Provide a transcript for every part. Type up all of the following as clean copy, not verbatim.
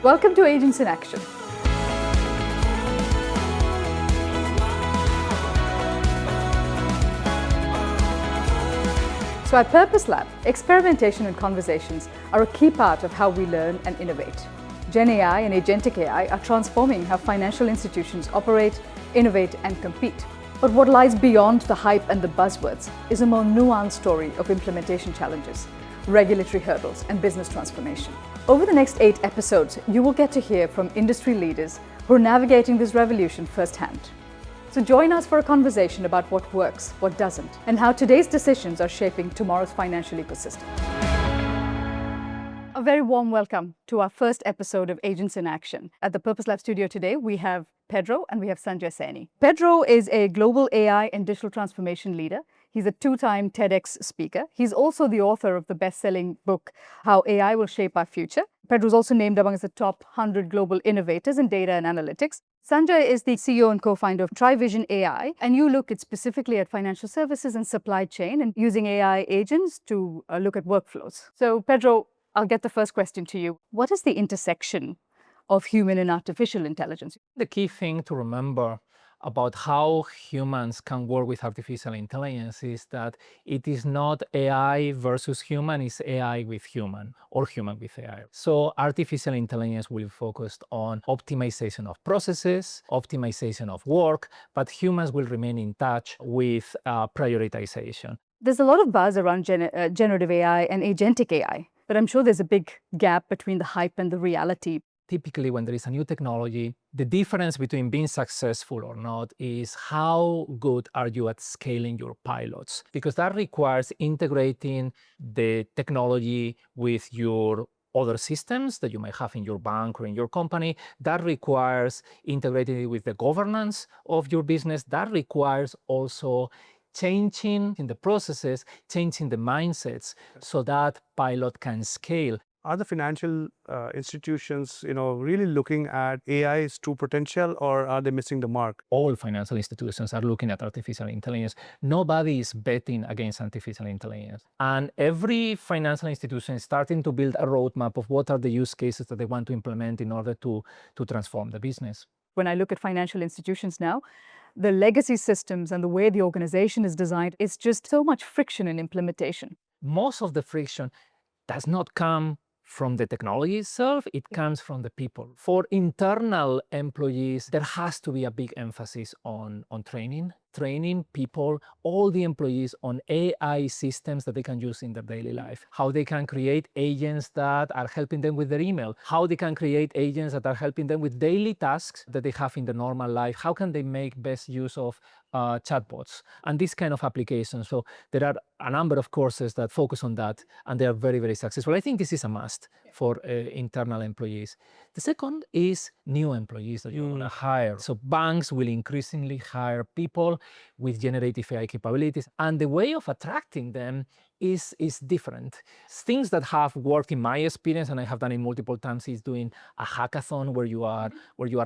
Welcome to Agents in Action. So at Purpose Lab, experimentation and conversations are a key part of how we learn and innovate. Gen AI and Agentic AI are transforming how financial institutions operate, innovate, and compete. But what lies beyond the hype and the buzzwords is a more nuanced story of implementation challenges, regulatory hurdles, and business transformation. Over the next 8 episodes, you will get to hear from industry leaders who are navigating this revolution firsthand. So join us for a conversation about what works, what doesn't, and how today's decisions are shaping tomorrow's financial ecosystem. A very warm welcome to our first episode of Agents in Action. At the Purpose Lab studio today, we have Pedro and we have Sanjay Saini. Pedro is a global AI and digital transformation leader. He's a 2-time TEDx speaker. He's also the author of the best-selling book, How AI Will Shape Our Future. Pedro is also named amongst the top 100 global innovators in data and analytics. Sanjay is the CEO and co-founder of TriVision AI, and you look specifically at financial services and supply chain and using AI agents to look at workflows. So Pedro, I'll get the first question to you. What is the intersection of human and artificial intelligence? The key thing to remember about how humans can work with artificial intelligence is that it is not AI versus human, it's AI with human or human with AI. So artificial intelligence will focus on optimization of processes, optimization of work, but humans will remain in touch with prioritization. There's a lot of buzz around generative AI and agentic AI, but I'm sure there's a big gap between the hype and the reality. Typically, when there is a new technology, the difference between being successful or not is how good are you at scaling your pilots, because that requires integrating the technology with your other systems that you might have in your bank or in your company. That requires integrating it with the governance of your business. That requires also changing in the processes, changing the mindsets so that pilot can scale. Are the financial institutions, really looking at AI's true potential, or are they missing the mark? All financial institutions are looking at artificial intelligence. Nobody is betting against artificial intelligence. And every financial institution is starting to build a roadmap of what are the use cases that they want to implement in order to transform the business. When I look at financial institutions now, the legacy systems and the way the organization is designed, it's just so much friction in implementation. Most of the friction does not come from the technology itself, it comes from the people. For internal employees, there has to be a big emphasis on training people, all the employees on AI systems that they can use in their daily life, how they can create agents that are helping them with their email, how they can create agents that are helping them with daily tasks that they have in the normal life, how can they make best use of chatbots and these kind of applications. So there are a number of courses that focus on that, and they are very, very successful. I think this is a must for internal employees. The second is new employees that you want to hire. So banks will increasingly hire people with generative AI capabilities, and the way of attracting them is different. Things that have worked in my experience, and I have done it multiple times, is doing a hackathon where you are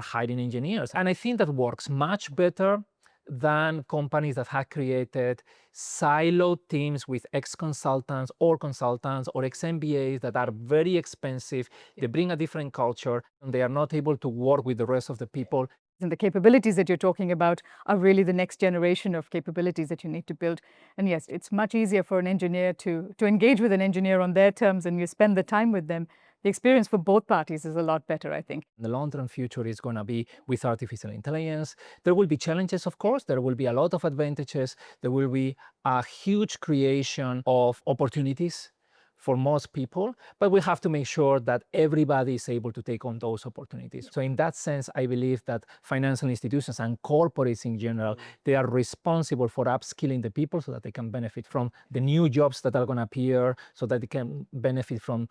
hiring engineers. And I think that works much better than companies that have created siloed teams with ex-consultants or ex-MBAs that are very expensive. They bring a different culture, and they are not able to work with the rest of the people. And the capabilities that you're talking about are really the next generation of capabilities that you need to build. And yes, it's much easier for an engineer to engage with an engineer on their terms, and you spend the time with them. The experience for both parties is a lot better, I think. The long-term future is going to be with artificial intelligence. There will be challenges, of course. There will be a lot of advantages. There will be a huge creation of opportunities for most people, but we have to make sure that everybody is able to take on those opportunities. So in that sense, I believe that financial institutions and corporates in general, they are responsible for upskilling the people so that they can benefit from the new jobs that are going to appear, so that they can benefit from,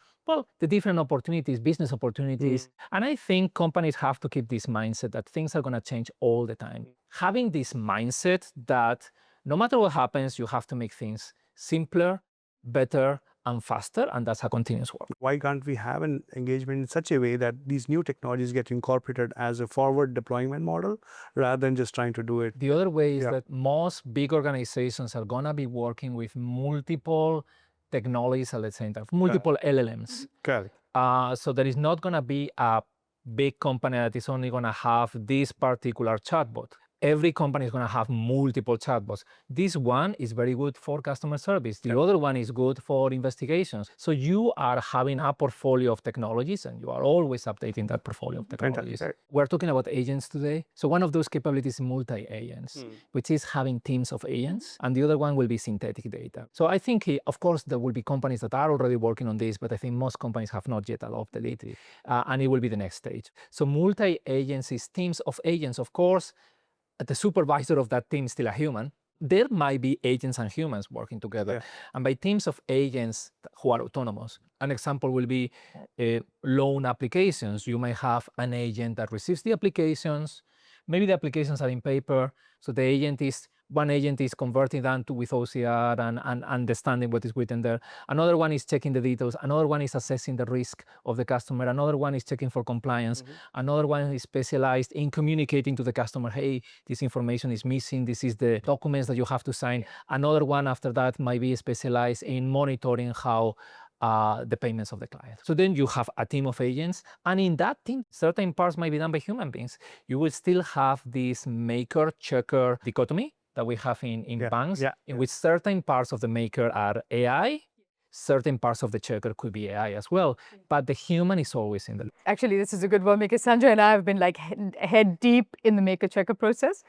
the different opportunities, business opportunities. And I think companies have to keep this mindset that things are going to change all the time. Having this mindset that no matter what happens, you have to make things simpler, better, and faster, and that's a continuous work. Why can't we have an engagement in such a way that these new technologies get incorporated as a forward deployment model rather than just trying to do it? The other way is that most big organizations are going to be working with multiple technologies at the same time, multiple LLMs. Correct. So there is not going to be a big company that is only going to have this particular chatbot. Every company is going to have multiple chatbots. This one is very good for customer service. The other one is good for investigations. So you are having a portfolio of technologies, and you are always updating that portfolio of technologies. We're talking about agents today. So one of those capabilities is multi-agents, which is having teams of agents, and the other one will be synthetic data. So I think, of course, there will be companies that are already working on this, but I think most companies have not yet adopted it, and it will be the next stage. So multi-agents is teams of agents, of course. The supervisor of that team is still a human. There might be agents and humans working together. And by teams of agents who are autonomous, an example will be loan applications. You might have an agent that receives the applications. Maybe the applications are in paper, so one agent is converting that with OCR and understanding what is written there. Another one is checking the details. Another one is assessing the risk of the customer. Another one is checking for compliance. Another one is specialized in communicating to the customer, hey, this information is missing. This is the documents that you have to sign. Another one after that might be specialized in monitoring how the payments of the client. So then you have a team of agents, and in that team, certain parts might be done by human beings. You will still have this maker-checker dichotomy that we have in banks, in which certain parts of the maker are AI, certain parts of the checker could be AI as well, but the human is always in the loop. Actually, this is a good one because Sanjay and I have been like head deep in the maker-checker process.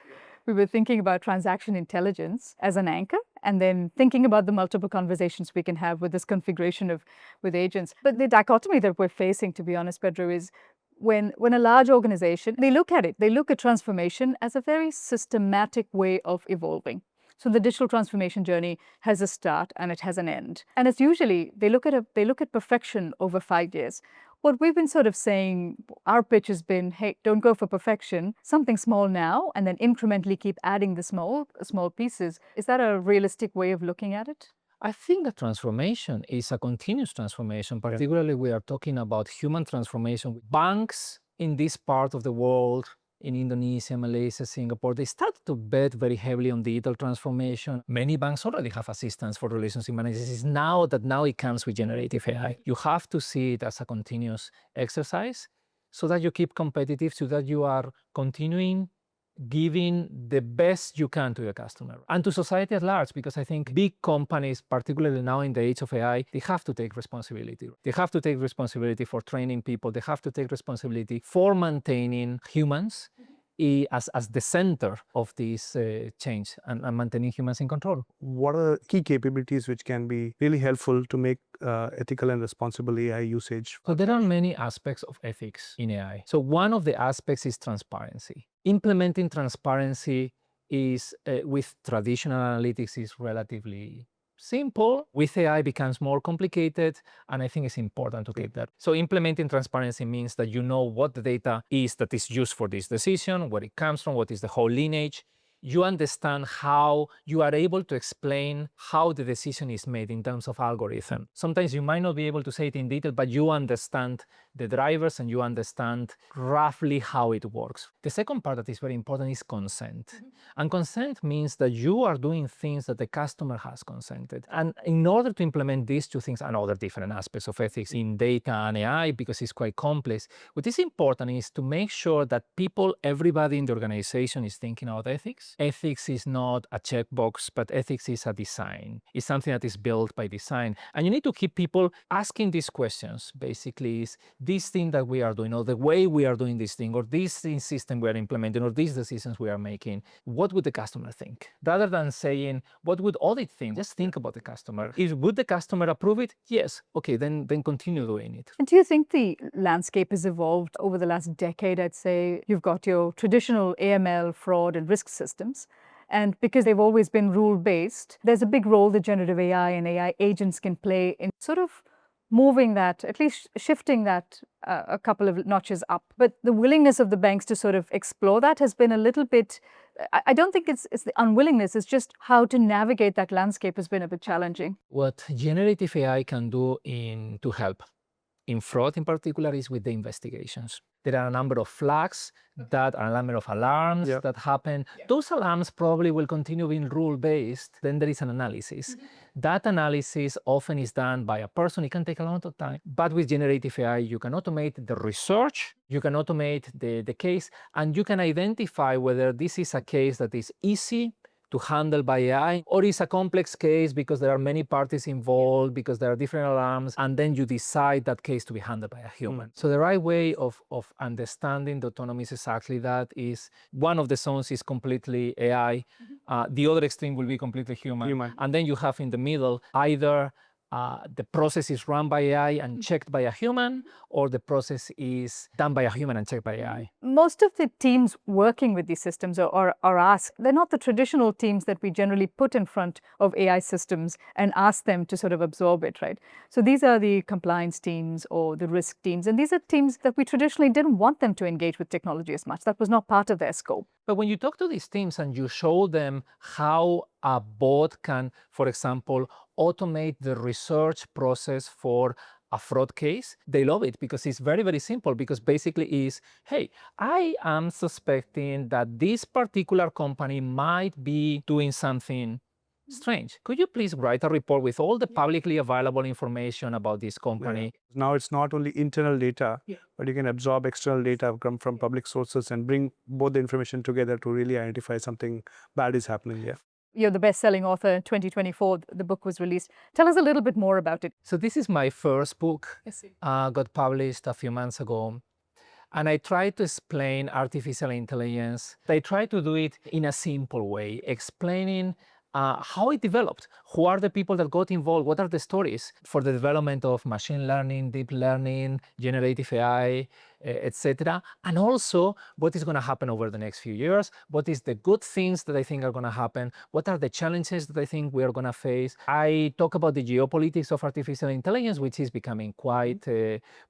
We were thinking about transaction intelligence as an anchor, and then thinking about the multiple conversations we can have with this configuration with agents. But the dichotomy that we're facing, to be honest, Pedro, is when a large organization, they look at transformation as a very systematic way of evolving. So the digital transformation journey has a start and it has an end. And it's usually, they look at perfection over 5 years. What we've been sort of saying, our pitch has been, hey, don't go for perfection, something small now, and then incrementally keep adding the small pieces. Is that a realistic way of looking at it? I think that transformation is a continuous transformation. Particularly, we are talking about human transformation. Banks in this part of the world, in Indonesia, Malaysia, Singapore, they started to bet very heavily on digital transformation. Many banks already have assistants for relationship managers. It's now it comes with generative AI. You have to see it as a continuous exercise so that you keep competitive, so that you are continuing giving the best you can to your customer and to society at large, because I think big companies, particularly now in the age of AI, they have to take responsibility. They have to take responsibility for training people. They have to take responsibility for maintaining humans as the center of this change and maintaining humans in control. What are key capabilities which can be really helpful to make ethical and responsible AI usage? So there are many aspects of ethics in AI. So one of the aspects is transparency. Implementing transparency is with traditional analytics is relatively simple. With AI becomes more complicated, and I think it's important to keep that. So implementing transparency means that you know what the data is that is used for this decision, where it comes from, what is the whole lineage. You understand how you are able to explain how the decision is made in terms of algorithm. Sometimes you might not be able to say it in detail, but you understand the drivers and you understand roughly how it works. The second part that is very important is consent. And consent means that you are doing things that the customer has consented. And in order to implement these two things and other different aspects of ethics in data and AI, because it's quite complex, what is important is to make sure that everybody in the organization is thinking about ethics. Ethics is not a checkbox, but ethics is a design. It's something that is built by design. And you need to keep people asking these questions. Basically, is this thing that we are doing, or the way we are doing this thing, or this system we are implementing, or these decisions we are making, what would the customer think? Rather than saying, what would audit think? Just think about the customer. Would the customer approve it? Yes. Okay, then continue doing it. And do you think the landscape has evolved over the last decade? I'd say you've got your traditional AML, fraud, and risk systems. And because they've always been rule-based, there's a big role that generative AI and AI agents can play in sort of moving that, at least shifting that a couple of notches up. But the willingness of the banks to sort of explore that has been a little bit, I don't think it's the unwillingness, it's just how to navigate that landscape has been a bit challenging. What generative AI can do to help in fraud in particular is with the investigations. There are a number of flags that are a number of alarms that happen. Those alarms probably will continue being rule-based. Then there is an analysis. That analysis often is done by a person. It can take a lot of time. But with generative AI, you can automate the research, you can automate the case, and you can identify whether this is a case that is easy to handle by AI, or is a complex case because there are many parties involved, because there are different alarms, and then you decide that case to be handled by a human. So the right way of understanding the autonomy is exactly that. Is one of the zones is completely AI, the other extreme will be completely human. And then you have in the middle either the process is run by AI and checked by a human, or the process is done by a human and checked by AI. Most of the teams working with these systems are asked, they're not the traditional teams that we generally put in front of AI systems and ask them to sort of absorb it, right? So these are the compliance teams or the risk teams, and these are teams that we traditionally didn't want them to engage with technology as much. That was not part of their scope. But when you talk to these teams and you show them how a bot can, for example, automate the research process for a fraud case, they love it because it's very, very simple. Because basically is, hey, I am suspecting that this particular company might be doing something strange. Could you please write a report with all the publicly available information about this company? Now it's not only internal data, but you can absorb external data from public sources and bring both the information together to really identify something bad is happening here. You're the best-selling author in 2024. The book was released. Tell us a little bit more about it. So this is my first book, got published a few months ago. And I try to explain artificial intelligence. I try to do it in a simple way, explaining how it developed, who are the people that got involved, what are the stories for the development of machine learning, deep learning, generative AI, etc. And also what is going to happen over the next few years, what is the good things that I think are going to happen, what are the challenges that I think we are going to face. I talk about the geopolitics of artificial intelligence, which is becoming quite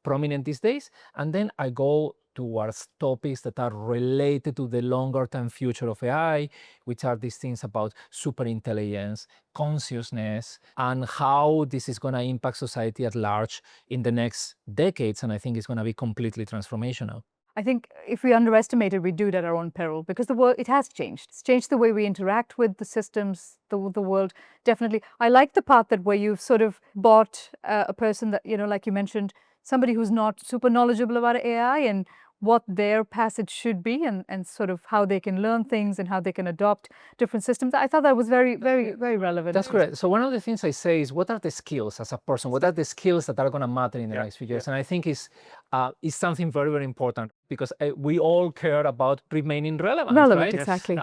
prominent these days. And then I go towards topics that are related to the longer-term future of AI, which are these things about superintelligence, consciousness, and how this is going to impact society at large in the next decades. And I think it's going to be completely transformational. I think if we underestimate it, we do it at our own peril, because the world, it has changed. It's changed the way we interact with the systems, the world, definitely. I like the part that where you've sort of bought a person that, like you mentioned, somebody who's not super knowledgeable about AI and what their passage should be, and sort of how they can learn things and how they can adopt different systems. I thought that was very, very, very relevant. That's correct. So one of the things I say is, what are the skills as a person? What are the skills that are going to matter in the next few years? And I think is something very, very important, because we all care about remaining relevant. Relevant, right? exactly.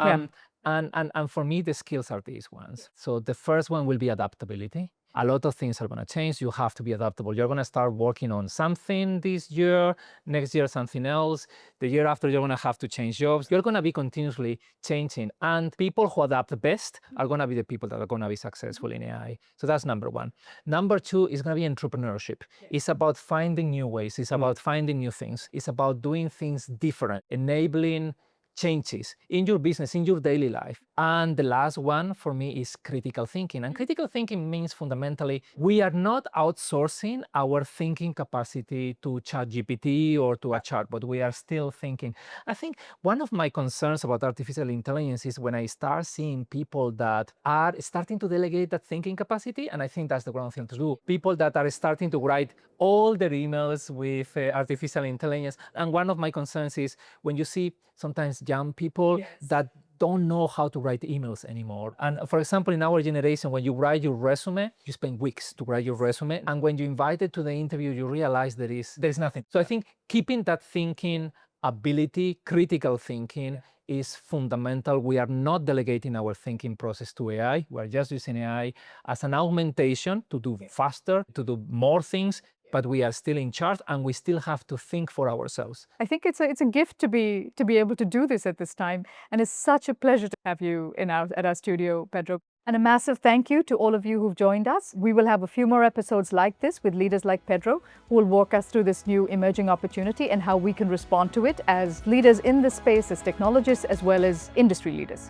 And for me, the skills are these ones. So the first one will be adaptability. A lot of things are going to change. You have to be adaptable. You're going to start working on something this year, next year something else. The year after, you're going to have to change jobs. You're going to be continuously changing. And people who adapt best are going to be the people that are going to be successful in AI. So that's number one. Number two is going to be entrepreneurship. It's about finding new ways. It's about finding new things. It's about doing things different, enabling changes in your business, in your daily life. And the last one for me is critical thinking. And critical thinking means fundamentally, we are not outsourcing our thinking capacity to ChatGPT or to a chatbot. We are still thinking. I think one of my concerns about artificial intelligence is when I start seeing people that are starting to delegate that thinking capacity. And I think that's the wrong thing to do. People that are starting to write all their emails with artificial intelligence. And one of my concerns is when you see sometimes young people that don't know how to write emails anymore. And for example, in our generation, when you write your resume, you spend weeks to write your resume. And when you invite it to the interview, you realize there's nothing. So I think keeping that thinking ability, critical thinking, is fundamental. We are not delegating our thinking process to AI. We're just using AI as an augmentation to do faster, to do more things, but we are still in charge and we still have to think for ourselves. I think it's a gift to be able to do this at this time. And it's such a pleasure to have you at our studio, Pedro. And a massive thank you to all of you who've joined us. We will have a few more episodes like this with leaders like Pedro, who will walk us through this new emerging opportunity and how we can respond to it as leaders in this space, as technologists, as well as industry leaders.